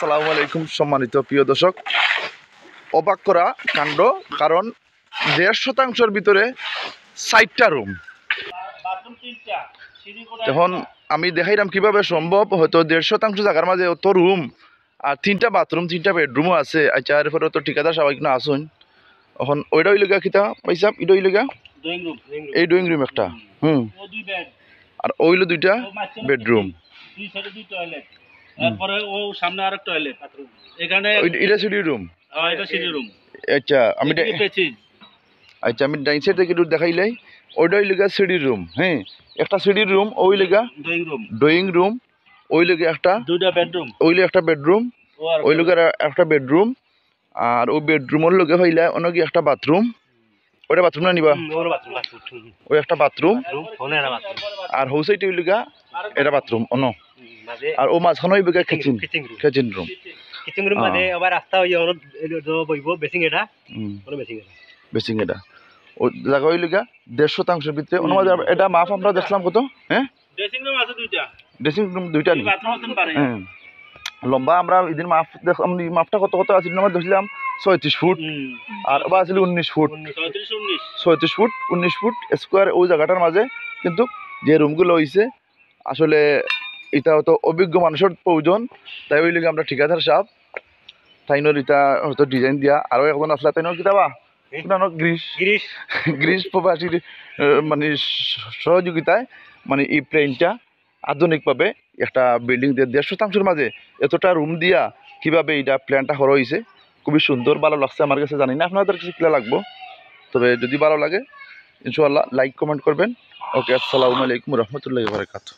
আসসালামু আলাইকুম সম্মানিত প্রিয় দর্শক। অবাক করা কাণ্ড, কারণ 1.5% ভিতরে 60টা রুম। এখন আমি দেখাইলাম কিভাবে সম্ভব, হয়তো 1.5% জায়গার মাঝে অত রুম আর 3টা বাথরুম 3টা বেডরুমও আছে। আচ্ছা, এরপরে তো ঠিকাদার সবাই কিনা আসুন। এখন ওইটা হইল গা কিতা পয়সা, এটা হইল গা এই ড্রয়িং রুম একটা, আর ওইল 2টা বেডরুম, তারপরে ও সামনে আরেক টয়লেট বাথরুম, এখানে এটা সিঁড়ি রুম। হ্যাঁ, এটা সিঁড়ি রুম। আচ্ছা আমি আমি ডাইন সাইড থেকে একটু দেখাইলাই। ওইটা হইল গা সিঁড়ি রুম। হ্যাঁ, একটা সিঁড়ির রুম, ওই লেগা ড্রয়িং রুম, ওই লেগে একটা দুইটা বেডরুম, ওইলে একটা বেডরুম, ওই লোকের একটা বেডরুম, আর ওই বেডরুমের লগে হইলা অনেক একটা বাথরুম। ওইটা বাথরুম না নিবা, ওই একটা বাথরুম, আর হৌ সাইড হইল গা এটা বাথরুম অন, আর ও মাঝখানে হইবে গা কিচেন রুম। কিচেন রুম মানে আবার রাস্তা হইয়া হলো বইব বেসিং এটা, বেসিং এটা ও জায়গা হইল গা 1.5% ভিতরে অনুমানে। এটা মাপ আমরা দেখলাম কত? হ্যাঁ, ড্রেসিং রুম আছে দুইটা, ড্রেসিং রুম দুইটা নি বাথরুম হতে পারে। হ্যাঁ, লম্বা আমরা এদিন মাপ দেখলাম, মাপটা কত কত আছে আমরা ধরছিলাম 36 ফুট, আর ওবা আছিল 19 ফুট, 36 ফুট 19 ফুট স্কোয়ার ওই জায়গাটার মাঝে। কিন্তু যে রুমগুলো হয়েছে আসলে এটা হয়তো অভিজ্ঞ মানুষের প্রয়োজন, তাই ওই লিগে আমরা ঠিকাদার সাহেব তাইনোর এটা হয়তো ডিজাইন দিয়া। আরও একজন আসলে তাইনোর কিতাবা গ্রিস প্রবাসীর মানে সহযোগিতায় মানে এই প্লেনটা আধুনিকভাবে একটা বিল্ডিং দিয়ে 1.5% মাঝে এতটা রুম দিয়া কিভাবে এটা প্ল্যানটা করা হয়েছে, খুবই সুন্দর, ভালো লাগছে আমার কাছে। জানি না আপনাদের কাছে কিলা লাগবো, তবে যদি ভালো লাগে ইনশাআল্লাহ লাইক কমেন্ট করবেন। ওকে, আসসালামু আলাইকুম রহমতুল্লাহি ওয়া বারাকাতুহু।